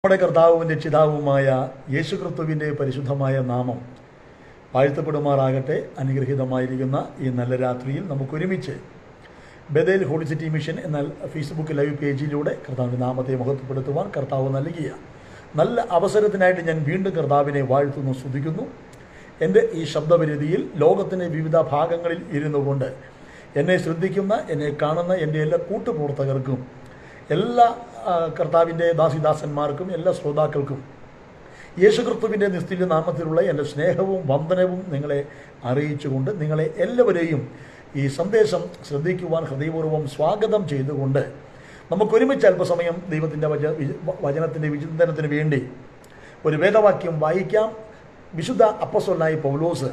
നമ്മുടെ കർത്താവും രക്ഷിതാവുമായ യേശുക്രിസ്തുവിൻ്റെ പരിശുദ്ധമായ നാമം വാഴ്ത്തപ്പെടുമാറാകട്ടെ. അനുഗ്രഹീതമായിരിക്കുന്ന ഈ നല്ല രാത്രിയിൽ നമുക്കൊരുമിച്ച് ബഥേൽ ഹോളി സിറ്റി മിഷൻ എന്ന ഫേസ്ബുക്ക് ലൈവ് പേജിലൂടെ കർത്താവിൻ്റെ നാമത്തെ മഹത്വപ്പെടുത്തുവാൻ കർത്താവ് നൽകിയ നല്ല അവസരത്തിനായിട്ട് ഞാൻ വീണ്ടും കർത്താവിനെ വാഴ്ത്തുന്നു, സ്തുതിക്കുന്നു. എൻ്റെ ഈ ശബ്ദപരിധിയിൽ ലോകത്തിൻ്റെ വിവിധ ഭാഗങ്ങളിൽ ഇരുന്നു കൊണ്ട് എന്നെ ശ്രദ്ധിക്കുന്ന, എന്നെ കാണുന്ന എൻ്റെ എല്ലാ കൂട്ടുപ്രവർത്തകർക്കും, എല്ലാ കർത്താവിൻ്റെ ദാസിദാസന്മാർക്കും, എല്ലാ ശ്രോതാക്കൾക്കും യേശുക്രിസ്തുവിൻ്റെ നിസ്തുല്യ നാമത്തിലുള്ള എൻ്റെ സ്നേഹവും വന്ദനവും നിങ്ങളെ അറിയിച്ചുകൊണ്ട് നിങ്ങളെ എല്ലാവരെയും ഈ സന്ദേശം ശ്രദ്ധിക്കുവാൻ ഹൃദയപൂർവ്വം സ്വാഗതം ചെയ്തുകൊണ്ട് നമുക്കൊരുമിച്ച് അല്പസമയം ദൈവത്തിൻ്റെ വചനത്തിൻ്റെ വിചിന്തനത്തിന് വേണ്ടി ഒരു വേദവാക്യം വായിക്കാം. വിശുദ്ധ അപ്പോസ്തലനായ പൗലോസ്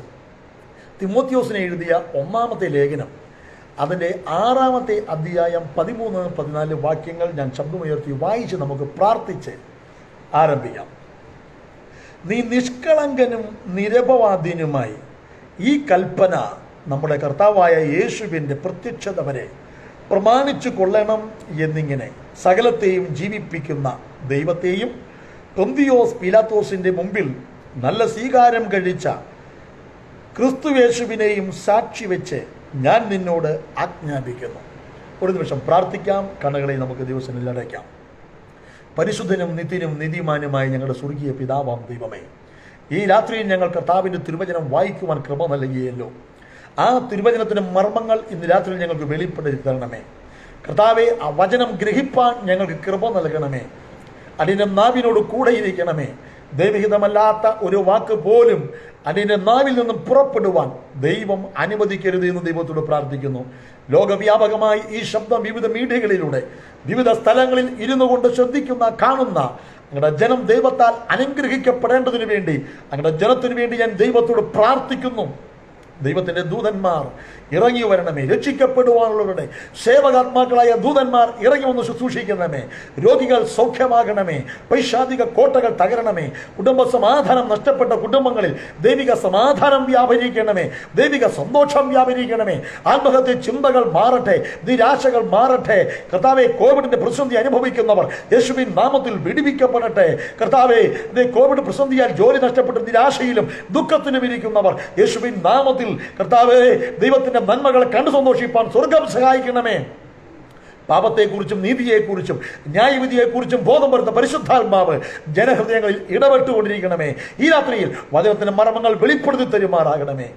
തിമോത്തിയോസിനെ എഴുതിയ ഒന്നാമത്തെ ലേഖനം അതിൻ്റെ 6-ാമത്തെ അധ്യായം 13-14 വാക്യങ്ങൾ ഞാൻ ശബ്ദമുയർത്തി വായിച്ച് നമുക്ക് പ്രാർത്ഥിച്ച് ആരംഭിക്കാം. നീ നിഷ്കളങ്കനും നിരപവാദിനുമായി ഈ കൽപ്പന നമ്മുടെ കർത്താവായ യേശുവിൻ്റെ പ്രത്യക്ഷത വരെ പ്രമാണിച്ചു കൊള്ളണം എന്നിങ്ങനെ സകലത്തെയും ജീവിപ്പിക്കുന്ന ദൈവത്തെയും പൊന്തിയോസ് പീലാത്തോസിൻ്റെ മുമ്പിൽ നല്ല സ്വീകാരം കഴിച്ച ക്രിസ്തുയേശുവിനെയും സാക്ഷി വെച്ച് ഞാൻ നിന്നോട് ആജ്ഞാപിക്കുന്നു. ഒരു നിമിഷം പ്രാർത്ഥിക്കാം. കണ്ണുകളെ നമുക്ക് ദിവസങ്ങളിൽ അടയ്ക്കാം. പരിശുദ്ധനും നിത്യനും നീതിമാനുമായ ഞങ്ങളുടെ സ്വർഗീയ പിതാവാം ദൈവമേ, ഈ രാത്രിയിൽ ഞങ്ങൾ കർത്താവിൻ്റെ തിരുവചനം വായിക്കുവാൻ കൃപ നൽകിയല്ലോ. ആ തിരുവചനത്തിൻ്റെ മർമ്മങ്ങൾ ഇന്ന് രാത്രിയിൽ ഞങ്ങൾക്ക് വെളിപ്പെടുത്തി തരണമേ. കർത്താവെ, ആ വചനം ഗ്രഹിപ്പാൻ ഞങ്ങൾക്ക് കൃപ നൽകണമേ. അതിൻ്റെ നാവിനോട് കൂടെ ഇരിക്കണമേ. ദൈവഹിതമല്ലാത്ത ഒരു വാക്ക് പോലും അതിൻ്റെ നാവിൽ നിന്നും പുറപ്പെടുവാൻ ദൈവം അനുവദിക്കരുത് എന്ന് ദൈവത്തോട് പ്രാർത്ഥിക്കുന്നു. ലോകവ്യാപകമായി ഈ ശബ്ദം വിവിധ മീഡിയകളിലൂടെ വിവിധ സ്ഥലങ്ങളിൽ ഇരുന്നു കൊണ്ട് ശ്രദ്ധിക്കുന്ന, കാണുന്ന അങ്ങയുടെ ജനം ദൈവത്താൽ അനുഗ്രഹിക്കപ്പെടേണ്ടതിന് വേണ്ടി, അങ്ങയുടെ ജനത്തിനു വേണ്ടി ഞാൻ ദൈവത്തോട് പ്രാർത്ഥിക്കുന്നു. ദൈവത്തിൻ്റെ ദൂതന്മാർ ഇറങ്ങി വരണമേ. രക്ഷിക്കപ്പെടുവാനുള്ളവരുടെ സേവകാത്മാക്കളായ ദൂതന്മാർ ഇറങ്ങി വന്ന് ശുശ്രൂഷിക്കണമേ. രോഗികൾ സൗഖ്യമാകണമേ. പൈശാചിക കോട്ടകൾ തകരണമേ. കുടുംബ സമാധാനം നഷ്ടപ്പെട്ട കുടുംബങ്ങളിൽ ദൈവിക സമാധാനം വ്യാപരിക്കണമേ. ദൈവിക സന്തോഷം വ്യാപരിക്കണമേ. ആത്മഹത്യ ചിന്തകൾ മാറട്ടെ, നിരാശകൾ മാറട്ടെ. കർത്താവെ, കോവിഡിന്റെ പ്രതിസന്ധി അനുഭവിക്കുന്നവർ യേശുവിൻ നാമത്തിൽ വിടുവിക്കപ്പെടട്ടെ. കർത്താവെ, കോവിഡ് പ്രതിസന്ധിയാൽ ജോലി നഷ്ടപ്പെട്ട് നിരാശയിലും ദുഃഖത്തിലും ഇരിക്കുന്നവർ യേശുവിൻ നാമത്തിൽ കർത്താവേ, ദൈവത്തിന്റെ നന്മകളെ കണ്ടു സന്തോഷിപ്പാൻ സ്വർഗം സഹായിക്കണമേ. പാപത്തെക്കുറിച്ചും നീതിയെക്കുറിച്ചും ന്യായവിധിയെക്കുറിച്ചും ബോധം വരുന്ന പരിശുദ്ധാത്മാവ് ജനഹൃദയങ്ങളിൽ ഇടപെട്ടുകൊണ്ടിരിക്കണമേ. ഈ രാത്രിയിൽ വചനത്തിന്റെ മർമ്മങ്ങൾ വെളിപ്പെടുത്തി തരുമാറാകണമേ.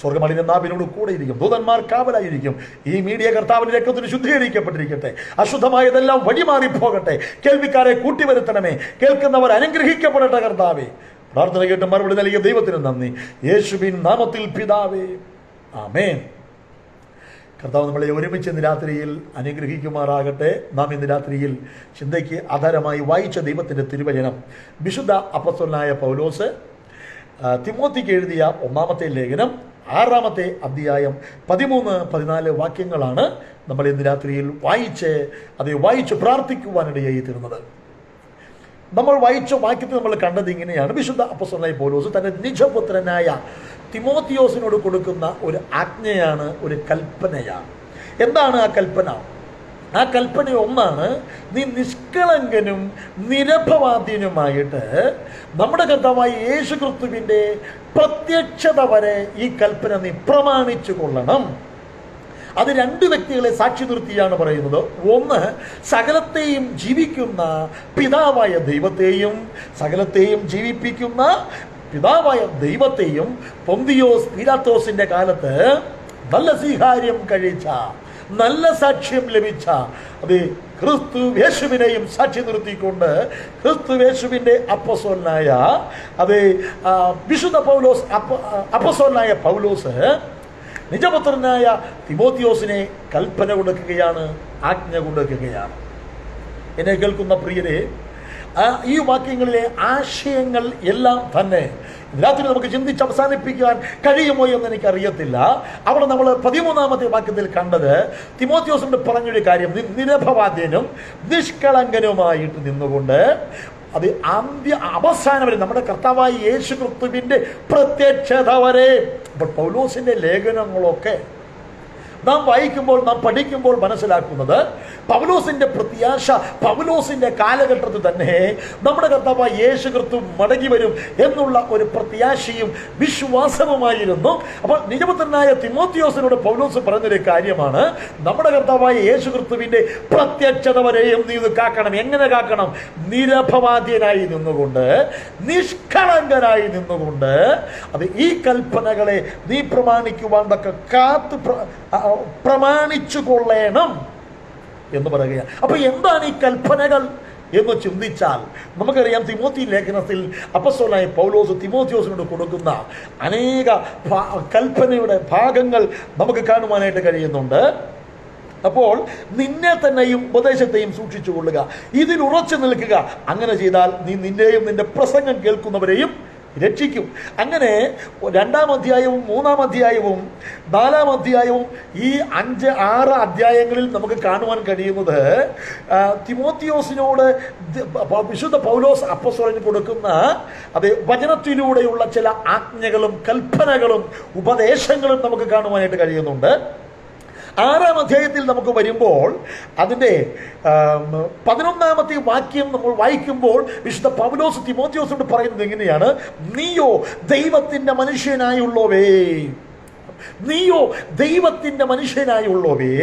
സ്വർഗമടിന്റെ നാവിനോട് കൂടെ ഇരിക്കും, ദൂതന്മാർ കാവലായിരിക്കും. ഈ മീഡിയ കർത്താവിന്റെ രക്തത്തിന് ശുദ്ധീകരിക്കപ്പെട്ടിരിക്കട്ടെ. അശുദ്ധമായതെല്ലാം വഴിമാറിപ്പോകട്ടെ. കേൾവിക്കാരെ കൂട്ടിവരുത്തണമേ. കേൾക്കുന്നവർ അനുഗ്രഹിക്കപ്പെടട്ടെ. കർത്താവേ, പ്രാർത്ഥന കേട്ട് മറുപടി നൽകിയ ദൈവത്തിന് നന്ദി. യേശുവിൻ നാമത്തിൽ പിതാവേ, ആമേൻ. കർത്താവ് നമ്മളെ ഒരുമിച്ച് ഇന്ന് രാത്രിയിൽ അനുഗ്രഹിക്കുമാറാകട്ടെ. നാം ഇന്ന് രാത്രിയിൽ ചിന്തയ്ക്ക് ആധാരമായി വായിച്ച ദൈവത്തിൻ്റെ തിരുവചനം വിശുദ്ധ അപ്പോസ്തലനായ പൗലോസ് തിമോത്തിക്ക് എഴുതിയ 1-ാമത്തെ ലേഖനം 6-ാമത്തെ അധ്യായം 13-14 വാക്യങ്ങളാണ് നമ്മൾ ഇന്ന് രാത്രിയിൽ വായിച്ച് പ്രാർത്ഥിക്കുവാനിടയായി തീർന്നത്. നമ്മൾ വായിച്ച വാക്യത്തിൽ നമ്മൾ കണ്ടത് ഇങ്ങനെയാണ്. വിശുദ്ധ അപ്പോസ്തലനായ പൗലോസ് തൻ്റെ നിജപുത്രനായ തിമോത്തിയോസിനോട് കൊടുക്കുന്ന ഒരു ആജ്ഞയാണ്, ഒരു കൽപ്പനയാണ്. എന്താണ് ആ കൽപ്പന? ആ കൽപ്പന ഒന്നാണ്, നീ നിഷ്കളങ്കനും നിരപവാദിനുമായിട്ട് നമ്മുടെ കർത്താവായ യേശുക്രിസ്തുവിൻ്റെ പ്രത്യക്ഷത വരെ ഈ കൽപ്പന നീ പ്രമാണിച്ചു കൊള്ളണം. അത് 2 വ്യക്തികളെ സാക്ഷി നിർത്തിയാണ് പറയുന്നത്. ഒന്ന്, സകലത്തെയും ജീവിക്കുന്ന പിതാവായ ദൈവത്തെയും, സകലത്തെയും ജീവിപ്പിക്കുന്ന പിതാവായ ദൈവത്തെയും പൊന്തിയോസ് പീലാത്തോസിന്റെ കാലത്ത് നല്ല സ്വീകാര്യം കഴിച്ച, നല്ല സാക്ഷ്യം ലഭിച്ച അത് ക്രിസ്തുയേശുവിനെയും സാക്ഷി നിർത്തിക്കൊണ്ട് ക്രിസ്തുയേശുവിൻ്റെ അപ്പോസ്തലനായ വിശുദ്ധ പൗലോസ്, അപ്പോസ്തലനായ പൗലോസ് നിജപുത്രനായ തിമോത്തിയോസിനെ കൽപ്പന കൊടുക്കുകയാണ്, ആജ്ഞ കൊടുക്കുകയാണ്. എന്നെ കേൾക്കുന്ന പ്രിയരെ, ഈ വാക്യങ്ങളിലെ ആശയങ്ങൾ എല്ലാം തന്നെ രാത്രി നമുക്ക് ചിന്തിച്ച് അവസാനിപ്പിക്കാൻ കഴിയുമോ എന്ന് എനിക്കറിയത്തില്ല. അവിടെ നമ്മൾ 13-ാമത്തെ വാക്യത്തിൽ കണ്ടത് തിമോത്തിയോസിനോട് പറഞ്ഞൊരു കാര്യം, നിരപവാദ്യനും നിഷ്കളങ്കനുമായിട്ട് നിന്നുകൊണ്ട് അത് അവസാനം വരെ നമ്മുടെ കർത്താവായ യേശുക്രിസ്തുവിൻ്റെ പ്രത്യക്ഷത വരെ. അപ്പോൾ പൗലോസിൻ്റെ ലേഖനങ്ങളൊക്കെ നാം വായിക്കുമ്പോൾ, നാം പഠിക്കുമ്പോൾ മനസ്സിലാക്കുന്നത് പൗലോസിന്റെ പ്രത്യാശ, പൗലോസിന്റെ കാലഘട്ടത്തിൽ തന്നെ നമ്മുടെ കർത്താവായ യേശു ക്രിസ്തു മടങ്ങി വരും എന്നുള്ള ഒരു പ്രത്യാശയും വിശ്വാസവുമായിരുന്നു. അപ്പോൾ നിജപുത്രനായ തിമോത്തിയോസിനോട് പൗലോസ് പറഞ്ഞൊരു കാര്യമാണ്, നമ്മുടെ കർത്താവായ യേശു ക്രിസ്തുവിന്റെ പ്രത്യക്ഷത വരെയും നീ ഇത് കാക്കണം. എങ്ങനെ കാക്കണം? നിരപവാദ്യനായി നിന്നുകൊണ്ട്, നിഷ്കളങ്കനായി നിന്നുകൊണ്ട്, അത് ഈ കൽപ്പനകളെ നീ പ്രമാണിക്കുവാൻ തക്ക കാത്തു പ്രമാണിച്ചു കൊള്ളണം എന്ന് പറയുക. അപ്പൊ എന്താണ് ഈ കൽപ്പനകൾ എന്ന് ചിന്തിച്ചാൽ നമുക്കറിയാം, തിമോത്തി ലേഖനത്തിൽ അപ്പോസ്തലനായ പൗലോസ് തിമോത്തിയോസിനോട് കൊടുക്കുന്ന അനേക കൽപ്പനയുടെ ഭാഗങ്ങൾ നമുക്ക് കാണുവാനായിട്ട് കഴിയുന്നുണ്ട്. അപ്പോൾ നിന്നെ തന്നെയും ഉപദേശത്തെയും സൂക്ഷിച്ചു കൊള്ളുക, ഇതിൽ ഉറച്ചു നിൽക്കുക. അങ്ങനെ ചെയ്താൽ നീ നിന്നെയും നിന്റെ പ്രസംഗം കേൾക്കുന്നവരെയും രക്ഷിക്കും. അങ്ങനെ 2-ാം അധ്യായവും 3-ാം അധ്യായവും 4-ാം അധ്യായവും ഈ 5-6 അധ്യായങ്ങളിൽ നമുക്ക് കാണുവാൻ കഴിയുന്നത് തിമോത്തിയോസിനോട് വിശുദ്ധ പൗലോസ് അപ്പോസ്തലന് കൊടുക്കുന്ന അതേ വചനത്തിലൂടെയുള്ള ചില ആജ്ഞകളും കൽപ്പനകളും ഉപദേശങ്ങളും നമുക്ക് കാണുവാനായിട്ട് കഴിയുന്നുണ്ട്. 6-ാം അധ്യായത്തിൽ നമുക്ക് വരുമ്പോൾ അതിൻ്റെ 11-ാമത്തെ വാക്യം നമ്മൾ വായിക്കുമ്പോൾ വിശുദ്ധ പൗലോസ് തിമോത്തിയോസിനോട് പറയുന്നത് എങ്ങനെയാണ്? നീയോ ദൈവത്തിൻ്റെ മനുഷ്യനായുള്ളവേ, നീയോ ദൈവത്തിൻ്റെ മനുഷ്യനായുള്ളവേ,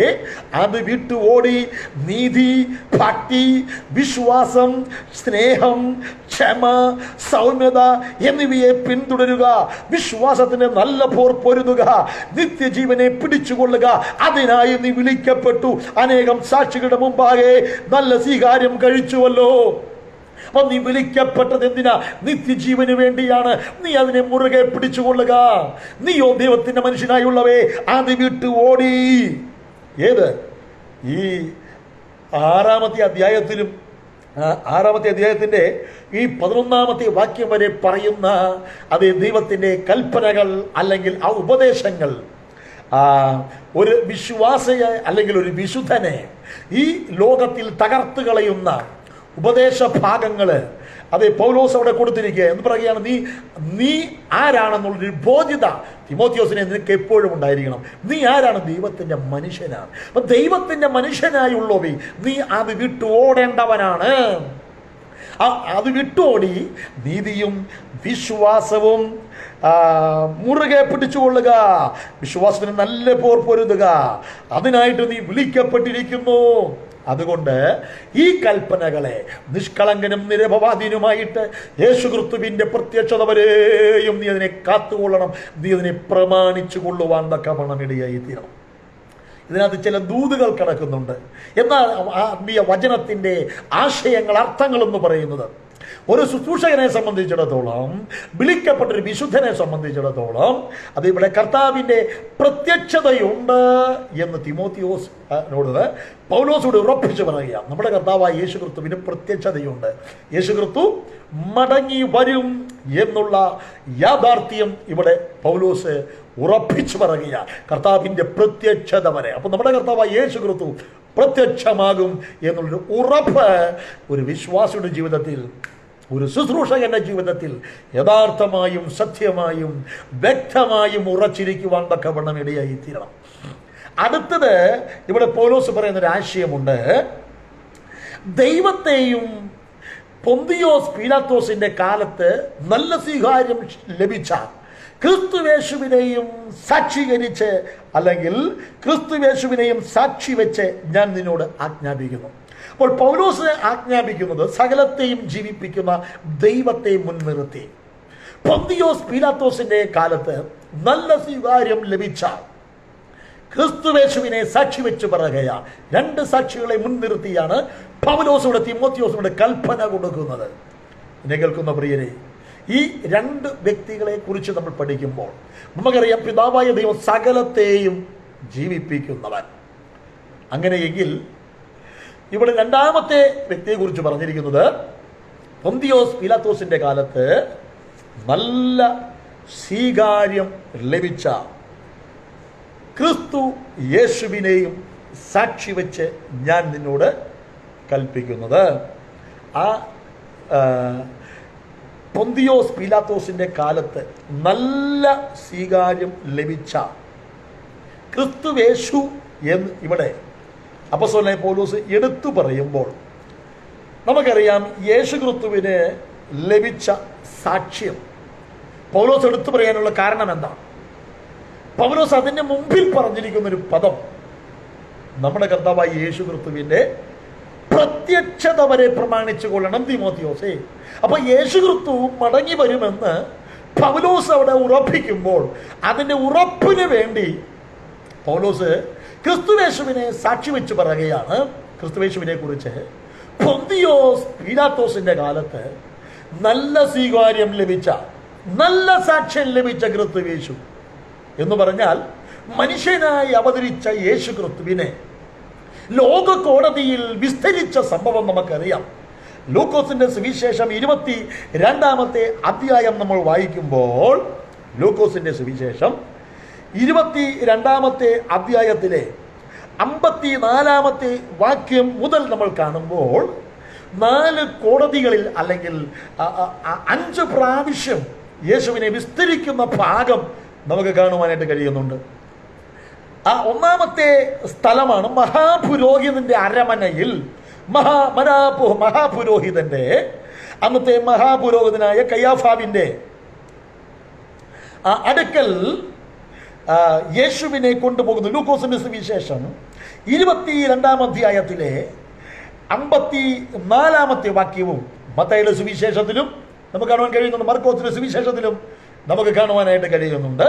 അത് വിട്ടു ഓടി നീതി, ഭക്തി, വിശ്വാസം, സ്നേഹം, ക്ഷമ, സൗമ്യത എന്നിവയെ പിന്തുടരുക. വിശ്വാസത്തിന് നല്ല പോർ പൊരുതുക, നിത്യജീവനെ പിടിച്ചുകൊള്ളുക. അതിനായി നീ വിളിക്കപ്പെട്ടു, അനേകം സാക്ഷികളുടെ മുമ്പാകെ നല്ല സ്വീകാര്യം കഴിച്ചുവല്ലോ. അപ്പൊ നീ വിളിക്കപ്പെട്ടത് എന്തിനാ? നിത്യജീവന് വേണ്ടിയാണ്. നീ അതിനെ മുറുകെ പിടിച്ചുകൊള്ളുക. നീയോ ദൈവത്തിന്റെ മനുഷ്യനായുള്ളവേ, അത് വിട്ടു ഓടി. ഏത്? ഈ 6-ാമത്തെ അധ്യായത്തിലും 6-ാമത്തെ അധ്യായത്തിന്റെ ഈ 11-ാമത്തെ വാക്യം വരെ പറയുന്ന അതേ ദൈവത്തിന്റെ കൽപ്പനകൾ അല്ലെങ്കിൽ ആ ഉപദേശങ്ങൾ ഒരു വിശ്വാസിയെ അല്ലെങ്കിൽ ഒരു വിശുദ്ധനെ ഈ ലോകത്തിൽ തകർത്ത് കളയുന്ന ഉപദേശ ഭാഗങ്ങള് അതേ പൗലോസ് അവിടെ കൊടുത്തിരിക്കുക. എന്ന് പറയുകയാണ്, നീ ആരാണെന്നുള്ളൊരു ബോധ്യത തിമോത്തിയോസിനെ നിനക്ക് എപ്പോഴും ഉണ്ടായിരിക്കണം. നീ ആരാണ്? ദൈവത്തിന്റെ മനുഷ്യനാണ്. അപ്പൊ ദൈവത്തിന്റെ മനുഷ്യനായുള്ളവേ, നീ അത് വിട്ടു ഓടേണ്ടവനാണ്. അത് വിട്ടോടി നീതിയും വിശ്വാസവും മുറുകെ പിടിച്ചുകൊള്ളുക. വിശ്വാസത്തിന് നല്ല പോർ പൊരുതുക. അതിനായിട്ട് നീ വിളിക്കപ്പെട്ടിരിക്കുന്നു. അതുകൊണ്ട് ഈ കൽപ്പനകളെ നിഷ്കളങ്കനും നിരപവാദീനുമായിട്ട് യേശുക്രിസ്തുവിന്റെ പ്രത്യക്ഷത വരെയും നീ അതിനെ കാത്തുകൊള്ളണം. നീ അതിനെ പ്രമാണിച്ചു കൊള്ളുവാൻ തക്കവണ്ണം ഇടയായി തീരണം. ഇതിനകത്ത് ചില ദൂതുകൾ കിടക്കുന്നുണ്ട്. എന്നാൽ ആത്മീയ വചനത്തിന്റെ ആശയങ്ങൾ, അർത്ഥങ്ങൾ എന്ന് പറയുന്നത് ഒരു ശുശ്രൂഷകനെ സംബന്ധിച്ചിടത്തോളം, വിളിക്കപ്പെട്ടൊരു വിശുദ്ധനെ സംബന്ധിച്ചിടത്തോളം, അത് ഇവിടെ കർത്താവിൻ്റെ പ്രത്യക്ഷതയുണ്ട് എന്ന് തിമോത്തിയോസിനോട് പൗലോസോട് ഉറപ്പിച്ചു പറയുക. നമ്മുടെ കർത്താവായ യേശുക്രിസ്തുവിന് പ്രത്യക്ഷതയുണ്ട്. യേശുക്രിസ്തു മടങ്ങി വരും എന്നുള്ള യാഥാർത്ഥ്യം ഇവിടെ പൗലോസ് ഉറപ്പിച്ചു പറയുക. കർത്താവിൻ്റെ പ്രത്യക്ഷത വരെ. അപ്പൊ നമ്മുടെ കർത്താവായ യേശുക്രിസ്തു പ്രത്യക്ഷമാകും എന്നുള്ളൊരു ഉറപ്പ് ഒരു വിശ്വാസിയുടെ ജീവിതത്തിൽ, ഒരു ശുശ്രൂഷകന്റെ ജീവിതത്തിൽ യഥാർത്ഥമായും സത്യമായും വ്യക്തമായും ഉറച്ചിരിക്കുവാൻ തക്കവണ്ണം ഇടയായി തീരണം. അടുത്തത് ഇവിടെ പൗലോസ് പറയുന്നൊരു ആശയമുണ്ട്. ദൈവത്തെയും പൊന്തിയോസ് പീലാത്തോസിന്റെ കാലത്ത് നല്ല സ്വീകാര്യം ലഭിച്ച ക്രിസ്തുവേശുവിനെയും സാക്ഷീകരിച്ച് അല്ലെങ്കിൽ ക്രിസ്തുവേശുവിനെയും സാക്ഷി വെച്ച് ഞാൻ നിന്നോട് ആജ്ഞാപിക്കുന്നു. അപ്പോൾ പൗലോസ് ആജ്ഞാപിക്കുന്നത് സകലത്തെയും ജീവിപ്പിക്കുന്ന ദൈവത്തെ മുൻനിർത്തി പൊന്തിയോസ് പീലാത്തോസിന്റെ കാലത്ത് നല്ല സ്വീകാര്യം ലഭിച്ച ക്രിസ്തുവേശുവിനെ സാക്ഷി വെച്ച് പറയുകയാണ്. 2 സാക്ഷികളെ മുൻനിർത്തിയാണ് പൗലോസിനോട് തിമോത്തിയോസിനോട് കൽപ്പന കൊടുക്കുന്നത്. എന്നെ കേൾക്കുന്ന പ്രിയരെ, ഈ 2 വ്യക്തികളെ കുറിച്ച് നമ്മൾ പഠിക്കുമ്പോൾ നമുക്കറിയാം, പിതാവായ ദൈവം സകലത്തെയും ജീവിപ്പിക്കുന്നവൻ. അങ്ങനെയെങ്കിൽ ഇവിടെ 2-ാമത്തെ വ്യക്തിയെ കുറിച്ച് പറഞ്ഞിരിക്കുന്നത് പൊന്തിയോസ് പീലാത്തോസിന്റെ കാലത്ത് നല്ല സ്വീകാര്യം ലഭിച്ച ക്രിസ്തു യേശുവിനെയും സാക്ഷി വെച്ച് ഞാൻ നിന്നോട് കൽപ്പിക്കുന്നത്. ആ പൊന്തിയോസ് പീലാത്തോസിന്റെ കാലത്ത് നല്ല സ്വീകാര്യം ലഭിച്ച ക്രിസ്തുവേശു എന്ന് ഇവിടെ അപ്പോസ്തലനായ പൗലോസ് എടുത്തു പറയുമ്പോൾ നമുക്കറിയാം യേശു ക്രിസ്തുവിന് ലഭിച്ച സാക്ഷ്യം പൗലോസ് എടുത്തു പറയാനുള്ള കാരണം എന്താണ്? പൗലോസ് അതിൻ്റെ മുമ്പിൽ പറഞ്ഞിരിക്കുന്ന ഒരു പദം നമ്മുടെ കർത്താവായ യേശു ക്രിസ്തുവിൻ്റെ പ്രത്യക്ഷത വരെ പ്രമാണിച്ചു കൊള്ളണം തീമോത്തിയോസേ. അപ്പൊ യേശു ക്രിസ്തു മടങ്ങി വരുമെന്ന് പൗലോസ് അവിടെ ഉറപ്പിക്കുമ്പോൾ അതിൻ്റെ ഉറപ്പിന് വേണ്ടി പൗലോസ് ക്രിസ്തുവേശുവിനെ സാക്ഷി വെച്ച് പറയുകയാണ്. ക്രിസ്തുവേശുവിനെ കുറിച്ച് പൊന്തിയോസ് പീലാത്തോസിന്റെ കാലത്ത് നല്ല സ്വീകാര്യം ലഭിച്ച, നല്ല സാക്ഷ്യം ലഭിച്ച ക്രിസ്തുവേശു എന്ന് പറഞ്ഞാൽ മനുഷ്യനായി അവതരിച്ച യേശു ക്രിസ്തുവിനെ ലോക കോടതിയിൽ വിസ്തരിച്ച സംഭവം നമുക്കറിയാം. ലൂക്കോസിന്റെ സുവിശേഷം 22-ാമത്തെ അധ്യായം നമ്മൾ വായിക്കുമ്പോൾ ലൂക്കോസിന്റെ സുവിശേഷം 22-ാമത്തെ അധ്യായത്തിലെ 54-ാമത്തെ വാക്യം മുതൽ നമ്മൾ കാണുമ്പോൾ 4 കോടതികളിൽ അല്ലെങ്കിൽ 5 പ്രാവശ്യം യേശുവിനെ വിസ്തരിക്കുന്ന ഭാഗം നമുക്ക് കാണുവാനായിട്ട് കഴിയുന്നുണ്ട്. ആ ഒന്നാമത്തെ സ്ഥലമാണ് മഹാപുരോഹിതന്റെ അരമനയിൽ മഹാപുരോഹിതന്റെ അന്നത്തെ മഹാപുരോഹിതനായ കയ്യാഫാവിന്റെ അടുക്കൽ യേശുവിനെ കൊണ്ടുപോകുന്നു. ലൂക്കോസിന്റെ സുവിശേഷം 22-ാം അധ്യായത്തിലെ 54-ാമത്തെ വാക്യവും മത്തായിയുടെ സുവിശേഷത്തിലും നമുക്ക് കാണുവാൻ കഴിയുന്നുണ്ട്. മർക്കോസിന്റെ സുവിശേഷത്തിലും നമുക്ക് കാണുവാനായിട്ട് കഴിയുന്നുണ്ട്.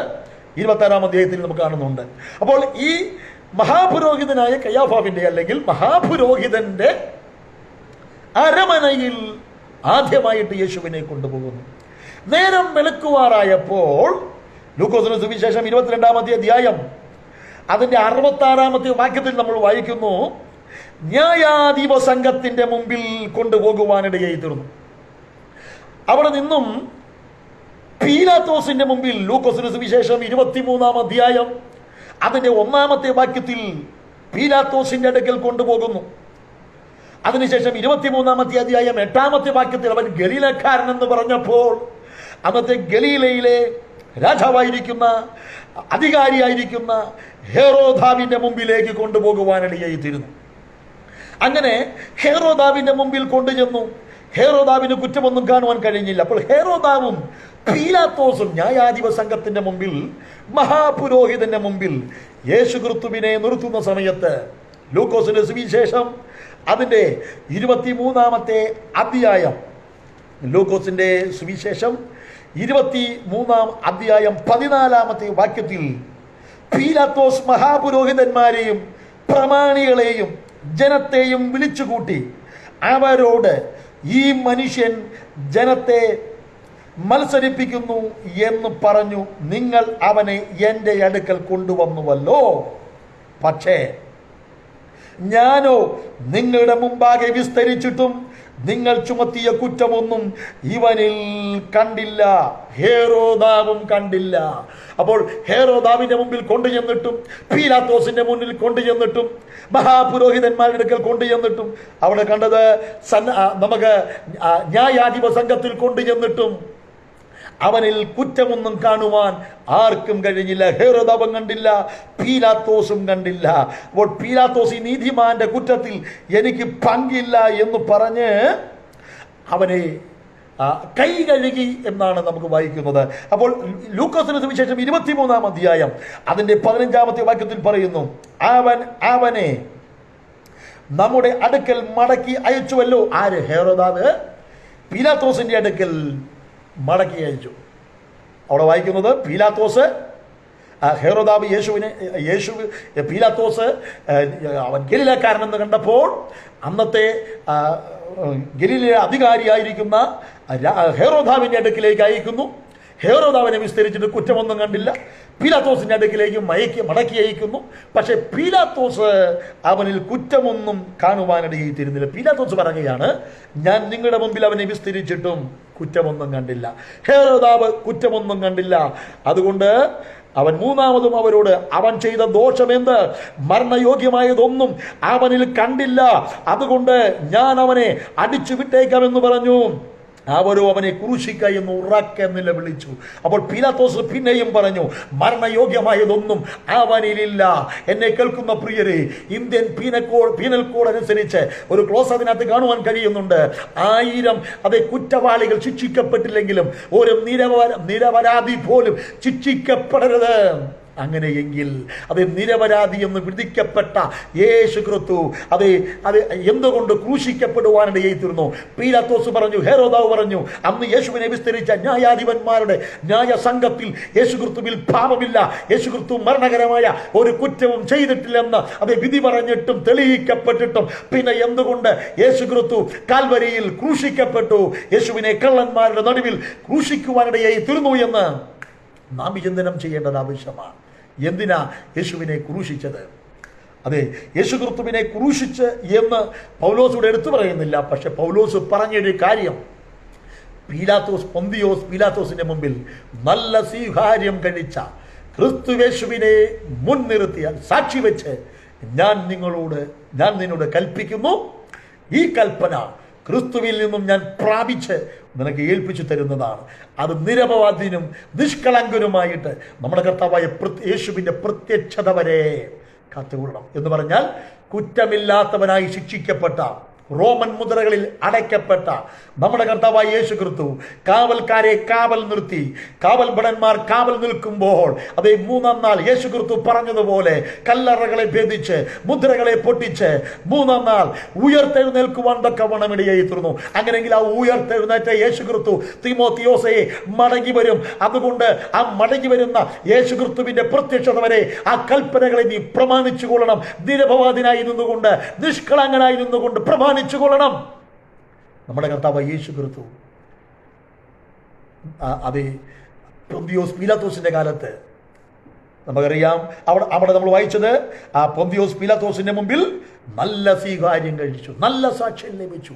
26-ാം അധ്യായത്തിൽ നമുക്ക് കാണുന്നുണ്ട്. അപ്പോൾ ഈ മഹാപുരോഹിതനായ കയ്യാഫാവിന്റെ അല്ലെങ്കിൽ മഹാപുരോഹിതന്റെ അരമനയിൽ ആദ്യമായിട്ട് യേശുവിനെ കൊണ്ടുപോകുന്നു. നേരം വെളുക്കുവാറായപ്പോൾ ലൂക്കോസിന്റെ സുവിശേഷം 22-ാമത്തെ അധ്യായം അതിന്റെ 66-ാമത്തെ വാക്യത്തിൽ നമ്മൾ വായിക്കുന്നു, ന്യായാധിപ സംഘത്തിന്റെ മുമ്പിൽ കൊണ്ടുപോകുവാനിടയായി തീർന്നു. അവിടെ നിന്നും പീലാത്തോസിന്റെ മുമ്പിൽ ലൂക്കോസിന്റെ സുവിശേഷം 23-ാം അധ്യായം അതിന്റെ 1-ാമത്തെ വാക്യത്തിൽ പീലാത്തോസിന്റെ അടുക്കൽ കൊണ്ടുപോകുന്നു. അതിനുശേഷം 23-ാമത്തെ അധ്യായം 8-ാമത്തെ വാക്യത്തിൽ അവൻ ഗലീലക്കാരൻ എന്ന് പറഞ്ഞപ്പോൾ അന്നത്തെ ഗലീലയിലെ രാജാവായിരിക്കുന്ന അധികാരിയായിരിക്കുന്ന ഹെറോദാവിന്റെ മുമ്പിലേക്ക് കൊണ്ടുപോകുവാനിടയായി തീരുന്നു. അങ്ങനെ ഹെറോദാവിന്റെ മുമ്പിൽ കൊണ്ടുചെന്നു. ഹെറോദാവിന് കുറ്റമൊന്നും കാണുവാൻ കഴിഞ്ഞില്ല. അപ്പോൾ ഹെറോദാവും പീലാത്തോസും ന്യായാധിപ സംഘത്തിന്റെ മുമ്പിൽ മഹാപുരോഹിതന്റെ മുമ്പിൽ യേശു ക്രിസ്തുവിനെ നിർത്തുന്ന സമയത്ത് ലൂക്കോസിന്റെ സുവിശേഷം അതിന്റെ 23-ാമത്തെ അധ്യായം ലൂക്കോസിന്റെ സുവിശേഷം 23-ാം അധ്യായം 14-ാമത്തെ വാക്യത്തിൽ പീലാത്തോസ് മഹാപുരോഹിതന്മാരെയും പ്രമാണികളെയും ജനത്തെയും വിളിച്ചുകൂട്ടി അവരോട്, ഈ മനുഷ്യൻ ജനത്തെ മത്സരിപ്പിക്കുന്നു എന്ന് പറഞ്ഞു നിങ്ങൾ അവനെ എൻ്റെ അടുക്കൽ കൊണ്ടുവന്നുവല്ലോ. പക്ഷേ ഞാനോ നിങ്ങളുടെ മുമ്പാകെ വിസ്തരിച്ചിട്ടും നിങ്ങൾ ചുമത്തിയ കുറ്റമൊന്നും ഇവനിൽ കണ്ടില്ല, ഹെറോദാവും കണ്ടില്ല. അപ്പോൾ ഹെറോദാവിന്റെ മുമ്പിൽ കൊണ്ടുചെന്നിട്ടും പീലാത്തോസിന്റെ മുന്നിൽ കൊണ്ടുചെന്നിട്ടും മഹാപുരോഹിതന്മാരുടെ അടുക്കൽ കൊണ്ടുചെന്നിട്ടും അവിടെ കണ്ടത് നമുക്ക് ന്യായാധിപ സംഘത്തിൽ കൊണ്ടുചെന്നിട്ടും അവനിൽ കുറ്റമൊന്നും കാണുവാൻ ആർക്കും കഴിഞ്ഞില്ല. ഹെറോദാവും കണ്ടില്ല, പീലാത്തോസും കണ്ടില്ല. അപ്പോൾ പീലാത്തോസ് ഈ നീതിമാന്റെ കുറ്റത്തിൽ എനിക്ക് പങ്കില്ല എന്ന് പറഞ്ഞ് അവനെ കൈ കഴുകി എന്നാണ് നമുക്ക് വായിക്കുന്നത്. അപ്പോൾ ലൂക്കോസിന്റെ സുവിശേഷം 23-ാം അധ്യായം അതിന്റെ 15-ാമത്തെ വാക്യത്തിൽ പറയുന്നു, അവനെ നമ്മുടെ അടുക്കൽ മടക്കി അയച്ചുവല്ലോ. ആര്? ഹെറോദാവ് പീലാത്തോസിന്റെ അടുക്കൽ മടക്കി അയച്ചു. അവിടെ വായിക്കുന്നത് പീലാത്തോസ് ഹെറോദാവ് പീലാത്തോസ് അവൻ ഗലീലക്കാരനെന്ന് കണ്ടപ്പോൾ അന്നത്തെ ഗലീല അധികാരിയായിരിക്കുന്ന ഹെറോദാവിന്റെ അടുക്കിലേക്ക് അയക്കുന്നു. ഹെറോദാവിനെ വിസ്തരിച്ചിട്ട് കുറ്റമൊന്നും കണ്ടില്ല. പീലാത്തോസിന്റെ അടുക്കിലേക്ക് മടക്കി അയക്കുന്നു. പക്ഷെ പീലാത്തോസ് അവനിൽ കുറ്റമൊന്നും കാണുവാനിടയിൽ തീരുന്നില്ല. പീലാത്തോസ് പറയുകയാണ്, ഞാൻ നിങ്ങളുടെ മുമ്പിൽ അവനെ വിസ്തരിച്ചിട്ടും കുറ്റമൊന്നും കണ്ടില്ല. ഹെറോദാവ് കുറ്റമൊന്നും കണ്ടില്ല. അതുകൊണ്ട് അവൻ മൂന്നാമതും അവരോട്, അവൻ ചെയ്ത ദോഷമെന്ത്? മരണയോഗ്യമായതൊന്നും അവനിൽ കണ്ടില്ല. അതുകൊണ്ട് ഞാൻ അവനെ അടിച്ചു വിട്ടേക്കാമെന്ന് പറഞ്ഞു. അവരോ അവനെ ക്രൂശിക്ക എന്ന് ഉറക്കെ നിലവിളിച്ചു. അപ്പോൾ പീലാത്തോസ് പിന്നെയും പറഞ്ഞു, മരണയോഗ്യമായതൊന്നും അവനിലില്ല. എന്നെ കേൾക്കുന്ന പ്രിയരെ, ഇന്ത്യൻ പീനൽ കോഡ് അനുസരിച്ച് ഒരു ക്ലോസ് അതിനകത്ത് കാണുവാൻ കഴിയുന്നുണ്ട്. 1000 കുറ്റവാളികൾ ശിക്ഷിക്കപ്പെട്ടില്ലെങ്കിലും ഒരു നിരപരാധി പോലും ശിക്ഷിക്കപ്പെടരുത്. അങ്ങനെയെങ്കിൽ നിരപരാധി എന്ന് വിധിക്കപ്പെട്ട യേശു ക്രിസ്തു എന്തുകൊണ്ട് ക്രൂശിക്കപ്പെടുവാനിടയായി തീർന്നു? പീലാത്തോസ് പറഞ്ഞു, ഹെരോദാവ് പറഞ്ഞു, അന്ന് യേശുവിനെ വിസ്തരിച്ച ന്യായാധിപന്മാരുടെ ന്യായ സംഘത്തിൽ യേശു ക്രിസ്തുവിൽ പാപമില്ല, യേശു ക്രിസ്തു മരണകരമായ ഒരു കുറ്റവും ചെയ്തിട്ടില്ലെന്ന് വിധി പറഞ്ഞിട്ടും തെളിയിക്കപ്പെട്ടിട്ടും പിന്നെ എന്തുകൊണ്ട് യേശു ക്രിസ്തു കാൽവരിയിൽ ക്രൂശിക്കപ്പെട്ടു? യേശുവിനെ കള്ളന്മാരുടെ നടുവിൽ ക്രൂശിക്കുവാനിടയായി തീർന്നു എന്ന് നാം വിചിന്തനം ചെയ്യേണ്ടത് ആവശ്യമാണ്. എന്തിനാ യേശുവിനെ ക്രൂശിച്ചത്? യേശു ക്രിസ്തുവിനെ ക്രൂശിച്ച് എന്ന് പൗലോസ് ഇവിടെ എടുത്തു പറയുന്നില്ല. പക്ഷെ പൗലോസ് പറഞ്ഞൊരു കാര്യം, പൊന്തിയോസ് പീലാത്തോസിന്റെ മുമ്പിൽ നല്ല സ്വീകാര്യം കഴിച്ച ക്രിസ്തുവേശുവിനെ മുൻനിർത്തിയാൽ സാക്ഷി വെച്ച് ഞാൻ നിന്നോട് കൽപ്പിക്കുന്നു, ഈ കൽപ്പന ക്രിസ്തുവിൽ നിന്നും ഞാൻ പ്രാപിച്ച് നിനക്ക് ഏൽപ്പിച്ചു തരുന്നതാണ്. അത് നിരപവാദിനും നിഷ്കളങ്കനുമായിട്ട് നമ്മുടെ കർത്താവായ യേശുവിൻ്റെ പ്രത്യക്ഷത വരെ കാത്തുകൊള്ളണം എന്ന് പറഞ്ഞാൽ, കുറ്റമില്ലാത്തവനായി ശിക്ഷിക്കപ്പെട്ട, റോമൻ മുദ്രകളിൽ അടയ്ക്കപ്പെട്ട നമ്മുടെ കർത്താവായ യേശു ക്രിസ്തു കാവൽക്കാരെ കാവൽ നിർത്തി, കാവൽ ഭടന്മാർ കാവൽ നിൽക്കുമ്പോൾ 3-ാം നാൾ യേശു ക്രിസ്തു പറഞ്ഞതുപോലെ കല്ലറകളെ ഭേദിച്ച് മുദ്രകളെ പൊട്ടിച്ച് 3-ാം നാൾ ഉയർത്തെഴുന്നേൽക്കുവാൻ തക്കവണ്ണം ഇടയായി തീർന്നു. അങ്ങനെയെങ്കിൽ ആ ഉയർത്തെഴുന്നേറ്റ യേശു ക്രിസ്തു തിമോത്തിയോസയെ മടങ്ങി വരും. അതുകൊണ്ട് ആ മടങ്ങി വരുന്ന യേശു ക്രിസ്തുവിന്റെ പ്രത്യക്ഷത വരെ ആ കൽപ്പനകളെ നീ പ്രമാണിച്ചു കൊള്ളണം. നിരപവാദിനായി നിന്നുകൊണ്ട്, നിഷ്കളങ്കനായി നിന്നുകൊണ്ട് പ്രമാണിച്ചു കൊള്ളണം. നമ്മുടെ കർത്താവ് യേശു ക്രിസ്തു പൊന്തിയോസ് പീലാത്തോസിന്റെ കാലത്ത് നമുക്കറിയാം, അവിടെ നമ്മൾ വായിച്ചത്, ആ പൊന്തിയോസ് പീലാത്തോസിന്റെ മുമ്പിൽ നല്ല സ്വീകാര്യം കഴിച്ചു, നല്ല സാക്ഷ്യം ലഭിച്ചു,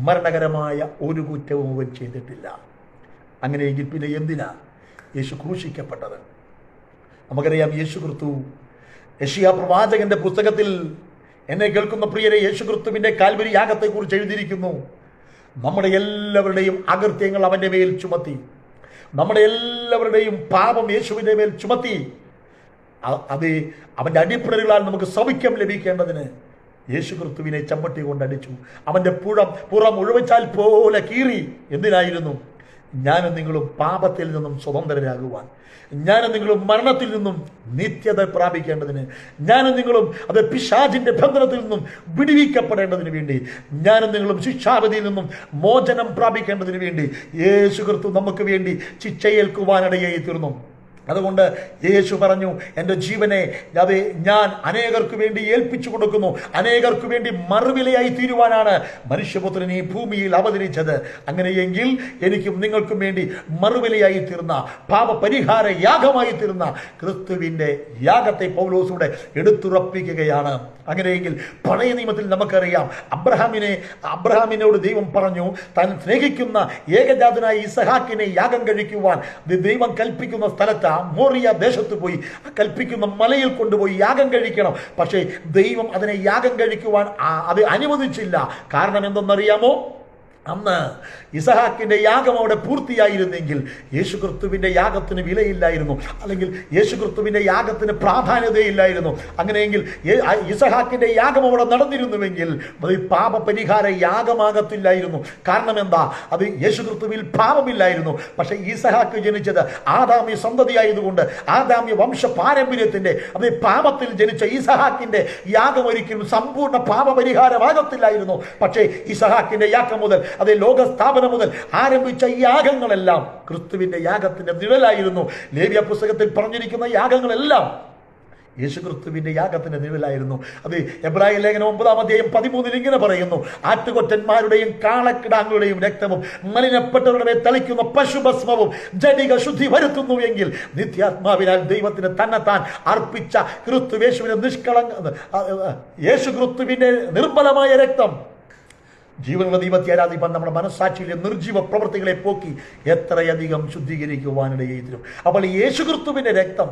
മരണകരമായ ഒരു കുറ്റവും അവൻ ചെയ്തിട്ടില്ല. അങ്ങനെയെങ്കിൽ പിന്നെ എന്തിനാ യേശു ക്രൂശിക്കപ്പെട്ടത്? നമുക്കറിയാം, യേശു ക്രിസ്തു യെശയ്യാ പ്രവാചകന്റെ പുസ്തകത്തിൽ, എന്നെ കേൾക്കുന്ന പ്രിയരെ, യേശു ക്രിസ്തുവിന്റെ കാൽവരി യാഗത്തെക്കുറിച്ച് എഴുതിയിരിക്കുന്നു. നമ്മുടെ എല്ലാവരുടെയും അകൃത്യങ്ങൾ അവന്റെ മേൽ ചുമത്തി, നമ്മുടെ എല്ലാവരുടെയും പാപം യേശുവിന്റെ മേൽ ചുമത്തി. അവന്റെ അടിപ്പിണരുകളാൽ നമുക്ക് സൗഖ്യം ലഭിക്കേണ്ടതിന് യേശു ക്രിസ്തുവിനെ ചമ്മട്ടി കൊണ്ടടിച്ചു. അവന്റെ പുറം ഉഴവച്ചാൽ പോലെ കീറി. എന്തിനായിരുന്നു? ഞാനും നിങ്ങളും പാപത്തിൽ നിന്നും സ്വതന്ത്രരാകുവാൻ, ഞാനും നിങ്ങളും മരണത്തിൽ നിന്നും നിത്യത പ്രാപിക്കേണ്ടതിന്, ഞാനും നിങ്ങളും പിശാചിന്റെ ബന്ധനത്തിൽ നിന്നും വിടുവിക്കപ്പെടേണ്ടതിന് വേണ്ടി, ഞാനും നിങ്ങളും ശിക്ഷാവിധിയിൽ നിന്നും മോചനം പ്രാപിക്കേണ്ടതിന് വേണ്ടി യേശു ക്രിസ്തു നമുക്ക് വേണ്ടി ശിക്ഷയേൽക്കുവാനിടയായി തീർന്നു. അതുകൊണ്ട് യേശു പറഞ്ഞു, എൻ്റെ ജീവനെ ഞാൻ അനേകർക്ക് വേണ്ടി ഏൽപ്പിച്ചു കൊടുക്കുന്നു. അനേകർക്ക് വേണ്ടി മറുവിലയായി തീരുവാനാണ് മനുഷ്യപുത്രൻ ഈ ഭൂമിയിൽ അവതരിച്ചത്. അങ്ങനെയെങ്കിൽ എനിക്കും നിങ്ങൾക്കും വേണ്ടി മറുവിലയായി തീർന്ന, പാപപരിഹാര യാഗമായി തീർന്ന ക്രിസ്തുവിൻ്റെ യാഗത്തെ പൗലോസൂടെ എടുത്തുറപ്പിക്കുകയാണ്. അങ്ങനെയെങ്കിൽ പഴയ നിയമത്തിൽ നമുക്കറിയാം, അബ്രഹാമിനോട് ദൈവം പറഞ്ഞു, താൻ സ്നേഹിക്കുന്ന ഏകജാതനായ ഇസഹാക്കിനെ യാഗം കഴിക്കുവാൻ ദൈവം കൽപ്പിക്കുന്ന സ്ഥലത്ത്, മോറിയ ദേശത്ത് പോയി കൽപ്പിക്കുന്ന മലയിൽ കൊണ്ടുപോയി യാഗം കഴിക്കണം. പക്ഷേ ദൈവം അതിനെ യാഗം കഴിക്കുവാൻ അനുവദിച്ചില്ല. കാരണം എന്തെന്നറിയാമോ? അന്ന് ഇസഹാക്കിന്റെ യാഗം അവിടെ പൂർത്തിയായിരുന്നെങ്കിൽ യേശു ക്രിസ്തുവിന്റെ യാഗത്തിന് വിലയില്ലായിരുന്നു, അല്ലെങ്കിൽ യേശു ക്രിസ്തുവിന്റെ യാഗത്തിന് പ്രാധാന്യതയില്ലായിരുന്നു. അങ്ങനെയെങ്കിൽ ഇസഹാക്കിന്റെ യാഗം അവിടെ നടന്നിരുന്നുവെങ്കിൽ അത് പാപപരിഹാര യാഗമാകത്തില്ലായിരുന്നു. കാരണം എന്താ? അത് യേശു ക്രിസ്തുവിൽ പാപമില്ലായിരുന്നു. പക്ഷെ ഇസഹാക്ക് ജനിച്ചത് ആദാമ്യ സന്തതിയായതുകൊണ്ട്, ആദാമ്യ വംശ പാരമ്പര്യത്തിന്റെ പാപത്തിൽ ജനിച്ച ഇസഹാക്കിന്റെ യാഗം ഒരിക്കലും സമ്പൂർണ്ണ പാപപരിഹാരമാകത്തില്ലായിരുന്നു. പക്ഷേ ഇസഹാക്കിന്റെ യാഗം മുതൽ, ലോക സ്ഥാപനം മുതൽ ആരംഭിച്ച യാഗങ്ങളെല്ലാം ക്രിസ്തുവിന്റെ യാഗത്തിന്റെ നിഴലായിരുന്നു. ലേവ്യ പുസ്തകത്തിൽ പറഞ്ഞിരിക്കുന്ന യാഗങ്ങളെല്ലാം യേശു ക്രിസ്തുവിന്റെ യാഗത്തിന്റെ നിഴലായിരുന്നു. അത് എബ്രായ ലേഖനം 9-ാം അധ്യായം 13 ഇങ്ങനെ പറയുന്നു, ആട്ടുകൊറ്റന്മാരുടെയും കാളക്കിടാങ്ങളുടെയും രക്തവും മലിനപ്പെട്ടവരുടെ തളിക്കുന്ന പശുഭസ്മവും ജഡിക ശുദ്ധി വരുത്തുന്നുവെങ്കിൽ നിത്യാത്മാവിനാൽ ദൈവത്തിന് തന്നെത്താൻ അർപ്പിച്ച യേശു ക്രിസ്തുവിന്റെ നിർമ്മലമായ രക്തം ജീവനുള്ള ദൈവത്തെ ആരാധിപ്പാൻ നമ്മുടെ മനസ്സാക്ഷിയിലെ നിർജീവ പ്രവൃത്തികളെ പോക്കി എത്രയധികം ശുദ്ധീകരിക്കുവാനിടയായി തീരും. അപ്പോൾ യേശു ക്രിസ്തുവിന്റെ രക്തം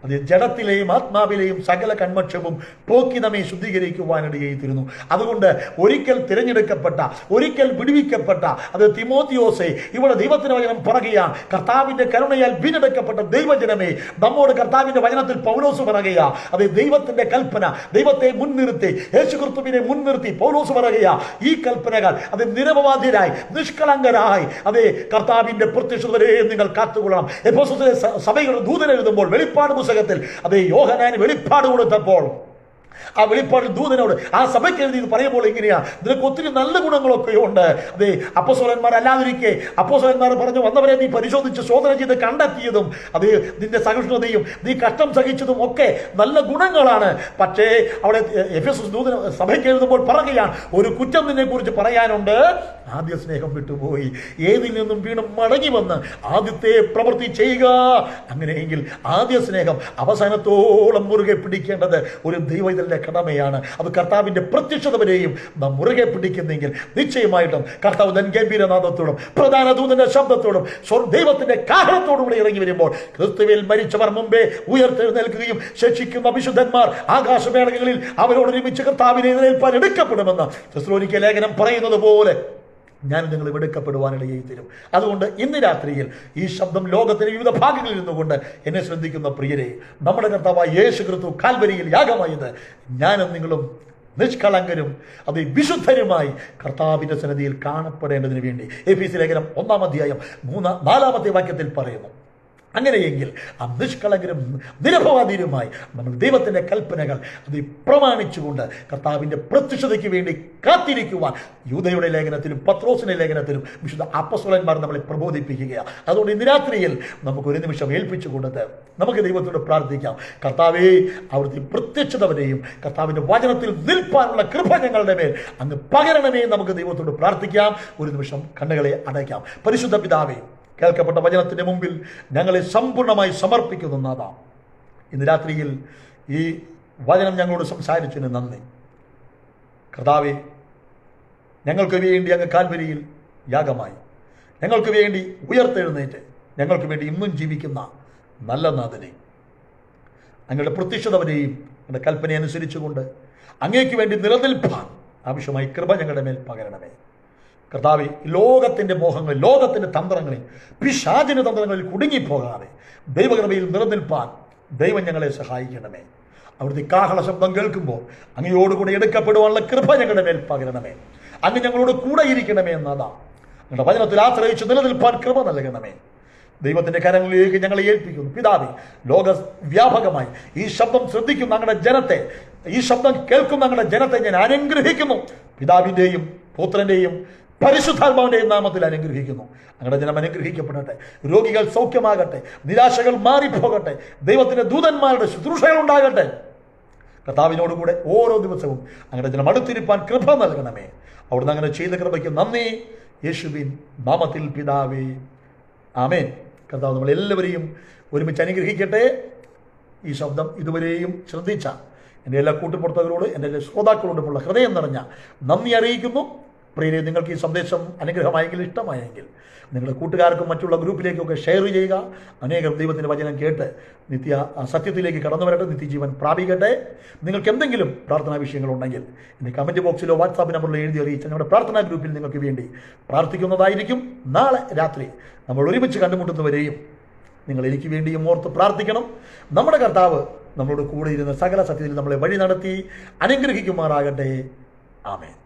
അത് ജഡത്തിലെയും ആത്മാവിലെയും സകല കന്മക്ഷവും പോക്കി നമ്മെ ശുദ്ധീകരിക്കുവാനിടയായി തീരുന്നു. അതുകൊണ്ട് ഒരിക്കൽ തിരഞ്ഞെടുക്കപ്പെട്ട, ഒരിക്കൽ വിടുവിക്കപ്പെട്ട അത് തിമോത്തിയോസേ, ഇവിടെ ദൈവത്തിന്റെ വചനം പറയുകയാണ്, കർത്താവിന്റെ കരുണയാൽ വീണ്ടെടുക്കപ്പെട്ട ദൈവജനമേ, നമ്മോട് കർത്താവിന്റെ വചനത്തിൽ പൗലോസ് പറയുക, അത് ദൈവത്തിന്റെ കൽപ്പന, ദൈവത്തെ മുൻനിർത്തി, യേശുക്രിസ്തുവിനെ മുൻനിർത്തി പൗലോസ് പറയുക, ഈ കൽപ്പനകൾ അത് നിരപവാദ്യരായി നിഷ്കളങ്കരായി അതേ കർത്താവിന്റെ പ്രത്യക്ഷത വരെ നിങ്ങൾ കാത്തുകൊള്ളണം. എഫെസോസിലെ സഭയുടെ ദൂതൻ എഴുതുമ്പോൾ വെളിപ്പാട് പുസ്തകത്തിൽ അതേ യോഹന്നാന് വെളിപ്പാട് കൊടുത്തപ്പോൾ ആ വെളിപ്പാടിൽ ദൂതനോട് ആ സഭയ്ക്ക് എഴുതി പറയുമ്പോൾ എങ്ങനെയാ, നിനക്ക് ഒത്തിരി നല്ല ഗുണങ്ങളൊക്കെ ഉണ്ട്. അതെ, അപ്പോസ്തലന്മാർ അല്ലാതിരിക്കെ അപ്പോസ്തലന്മാർ പറഞ്ഞു വന്നവരെ നീ പരിശോധിച്ച് ശോധന ചെയ്ത് കണ്ടെത്തിയതും അത് നിന്റെ സഹിഷ്ണുതയും നീ കഷ്ടം സഹിച്ചതും ഒക്കെ നല്ല ഗുണങ്ങളാണ്. പക്ഷേ അവിടെ എഫെസോസ് ദൂതൻ സഭയ്ക്ക് എഴുതുമ്പോൾ പറയുകയാണ്, ഒരു കുറ്റം നിന്നെ കുറിച്ച് പറയാനുണ്ട്, ആദ്യ സ്നേഹം വിട്ടുപോയി. ഏതിൽ നിന്നും വീണ്ടും മടങ്ങി വന്ന് ആദ്യത്തെ പ്രവൃത്തി ചെയ്യുക. അങ്ങനെയെങ്കിൽ ആദ്യ സ്നേഹം അവസാനത്തോളം മുറുകെ പിടിക്കേണ്ടത് ഒരു ദൈവത്തിന്റെ കടമയാണ്. അത് കർത്താവിന്റെ പ്രത്യക്ഷത വരെയും നാം മുറുകെ പിടിക്കുന്നെങ്കിൽ നിശ്ചയമായിട്ടും കർത്താവ് തൻ ഗംഭീരനാദത്തോടും പ്രധാന ദൂതന്റെ ശബ്ദത്തോടും ദൈവത്തിന്റെ കാഹളത്തോടും കൂടെ ഇറങ്ങി വരുമ്പോൾ ക്രിസ്തുവിൽ മരിച്ചവർ മുമ്പേ ഉയർത്തെഴുന്നേൽക്കുകയും ശേഷിക്കുന്ന വിശുദ്ധന്മാർ ആകാശമേളകളിൽ അവരോടൊരുമിച്ച് കർത്താവിനെ എതിരേൽപ്പാൻ എടുക്കപ്പെടുമെന്ന് തെസ്സലോനിക്ക ലേഖനം പറയുന്നത് പോലെ ഞാൻ നിങ്ങൾ എടുക്കപ്പെടുവാനിടയായി തീരും. അതുകൊണ്ട് ഇന്ന് രാത്രിയിൽ ഈ ശബ്ദം ലോകത്തിന്റെ വിവിധ ഭാഗങ്ങളിൽ നിന്നുകൊണ്ട് എന്നെ ശ്രദ്ധിക്കുന്ന പ്രിയരെ, നമ്മുടെ കർത്താവായ യേശു ക്രിസ്തു കാൽവരിയിൽ യാഗമായത് ഞാനും നിങ്ങളും നിഷ്കളങ്കരും അത് വിശുദ്ധരുമായി കർത്താവിന്റെ സന്നിധിയിൽ കാണപ്പെടേണ്ടതിന് വേണ്ടി എഫെസ്യ ലേഖനം 1-ാം അധ്യായം 4-ാമത്തെ വാക്യത്തിൽ പറയുന്നു. അങ്ങനെയെങ്കിൽ ആ നിഷ്കളങ്കരും നിരപവാദിയുമായി നമ്മൾ ദൈവത്തിൻ്റെ കൽപ്പനകൾ അത് പ്രമാണിച്ചുകൊണ്ട് കർത്താവിൻ്റെ പ്രത്യക്ഷതയ്ക്ക് വേണ്ടി കാത്തിരിക്കുവാൻ യൂദയുടെ ലേഖനത്തിലും പത്രോസിന്റെ ലേഖനത്തിലും വിശുദ്ധ അപ്പോസ്തലന്മാർ നമ്മളെ പ്രബോധിപ്പിക്കുകയാണ്. അതുകൊണ്ട് ഇന്ന് രാത്രിയിൽ നമുക്ക് ഒരു നിമിഷം ഏൽപ്പിച്ചു കൊടുത്ത് നമുക്ക് ദൈവത്തോട് പ്രാർത്ഥിക്കാം. കർത്താവേ, അവിടുത്തെ പ്രത്യക്ഷത വരെയും കർത്താവിൻ്റെ വചനത്തിൽ നിൽപ്പാനുള്ള കൃപ ഞങ്ങളുടെ മേൽ അങ്ങ് പകരണമേ. നമുക്ക് ദൈവത്തോട് പ്രാർത്ഥിക്കാം. ഒരു നിമിഷം കണ്ണുകളെ അടയ്ക്കാം. പരിശുദ്ധ പിതാവേ, കേൾക്കപ്പെട്ട വചനത്തിന്റെ മുമ്പിൽ ഞങ്ങളെ സമ്പൂർണ്ണമായി സമർപ്പിക്കുന്നു നാഥാ. ഇന്ന് രാത്രിയിൽ ഈ വചനം ഞങ്ങളോട് സംസാരിച്ചതിന് നന്ദി. കർത്താവേ, ഞങ്ങൾക്ക് വേണ്ടി അങ്ങ് കാൽവരിയിൽ യാഗമായി, ഞങ്ങൾക്ക് വേണ്ടി ഉയർത്തെഴുന്നേറ്റ്, ഞങ്ങൾക്ക് വേണ്ടി ഇന്നും ജീവിക്കുന്ന നല്ല നാഥനെ, അങ്ങയുടെ പ്രത്യക്ഷത വരെയും അങ്ങയുടെ കൽപ്പന അനുസരിച്ചുകൊണ്ട് അങ്ങേക്ക് വേണ്ടി നിലനിൽപ്പാൻ ആവശ്യമായി കൃപ ഞങ്ങളുടെ മേൽ പകരണമേ. കർത്താവേ, ലോകത്തിൻ്റെ മോഹങ്ങളിൽ, ലോകത്തിൻ്റെ തന്ത്രങ്ങളിൽ, പിശാചിൻ്റെ തന്ത്രങ്ങളിൽ കുടുങ്ങിപ്പോകാതെ ദൈവകൃപയിൽ നിലനിൽപ്പാൻ ദൈവം ഞങ്ങളെ സഹായിക്കണമേ. അവിടുത്തെ കാഹള ശബ്ദം കേൾക്കുമ്പോൾ അങ്ങയോടുകൂടെ എടുക്കപ്പെടുവാനുള്ള കൃപ ഞങ്ങളുടെ മേൽ പകരണമേ. അങ്ങ് ഞങ്ങളോട് കൂടെ ഇരിക്കണമേ എന്നതാ. ഞങ്ങളുടെ വചനത്തിൽ ആശ്രയിച്ച് നിലനിൽപ്പാൻ കൃപ നൽകണമേ. ദൈവത്തിൻ്റെ കരങ്ങളിലേക്ക് ഞങ്ങളെ ഏൽപ്പിക്കുന്നു. പിതാവേ, ലോകവ്യാപകമായി ഈ ശബ്ദം ശ്രദ്ധിക്കുന്ന ഞങ്ങളുടെ ജനത്തെ, ഈ ശബ്ദം കേൾക്കുന്ന ഞങ്ങളുടെ ജനത്തെ ഞാൻ അനുഗ്രഹിക്കുന്നു. പിതാവിൻ്റെയും പുത്രൻ്റെയും പരിശുദ്ധാത്മാവിൻ്റെയും നാമത്തിൽ അനുഗ്രഹിക്കുന്നു. ഞങ്ങളുടെ ജനം അനുഗ്രഹിക്കപ്പെടട്ടെ. രോഗികൾ സൗഖ്യമാകട്ടെ. നിരാശകൾ മാറിപ്പോകട്ടെ. ദൈവത്തിൻ്റെ ദൂതന്മാരുടെ ശുശ്രൂഷകൾ ഉണ്ടാകട്ടെ. കർത്താവിനോടുകൂടെ ഓരോ ദിവസവും ഞങ്ങളുടെ ജനം അടുത്തിരിപ്പാൻ കൃപ നൽകണമേ. അവിടുന്ന് അങ്ങനെ ചെയ്ത കൃപയ്ക്ക് നന്ദി. യേശുവിൻ നാമത്തിൽ പിതാവേ, ആമേൻ. കർത്താവ് നമ്മളെല്ലാവരെയും ഒരുമിച്ച് അനുഗ്രഹിക്കട്ടെ. ഈ ശബ്ദം ഇതുവരെയും ശ്രദ്ധിച്ച എൻ്റെ എല്ലാ കൂട്ടുപ്രവർത്തകരോട്, എൻ്റെ എല്ലാ ശ്രോതാക്കളോടുമുള്ള ഹൃദയം നിറഞ്ഞ നന്ദി അറിയിക്കുന്നു. പ്രിയരെ, നിങ്ങൾക്ക് ഈ സന്ദേശം അനുഗ്രഹമായെങ്കിൽ, ഇഷ്ടമായെങ്കിൽ നിങ്ങളുടെ കൂട്ടുകാർക്കും മറ്റുള്ള ഗ്രൂപ്പിലേക്കൊക്കെ ഷെയർ ചെയ്യുക. അനേകം ദൈവത്തിൻ്റെ വചനം കേട്ട് നിത്യ സത്യത്തിലേക്ക് കടന്നു വരട്ടെ, നിത്യജീവൻ പ്രാപിക്കട്ടെ. നിങ്ങൾക്ക് എന്തെങ്കിലും പ്രാർത്ഥനാ വിഷയങ്ങളുണ്ടെങ്കിൽ എൻ്റെ കമൻറ്റ് ബോക്സിലോ വാട്സാപ്പ് നമ്പറിലോ എഴുതി അറിയിച്ച ഞങ്ങളുടെ പ്രാർത്ഥനാ ഗ്രൂപ്പിൽ നിങ്ങൾക്ക് വേണ്ടി പ്രാർത്ഥിക്കുന്നതായിരിക്കും. നാളെ രാത്രി നമ്മൾ ഒരുമിച്ച് കണ്ടുമുട്ടുന്നവരെയും നിങ്ങൾ എനിക്ക് വേണ്ടിയും ഓർത്ത് പ്രാർത്ഥിക്കണം. നമ്മുടെ കർത്താവ് നമ്മളോട് കൂടെ ഇരുന്ന സകല സത്യത്തിൽ നമ്മളെ വഴി നടത്തി അനുഗ്രഹിക്കുമാറാകട്ടെ. ആമേൻ.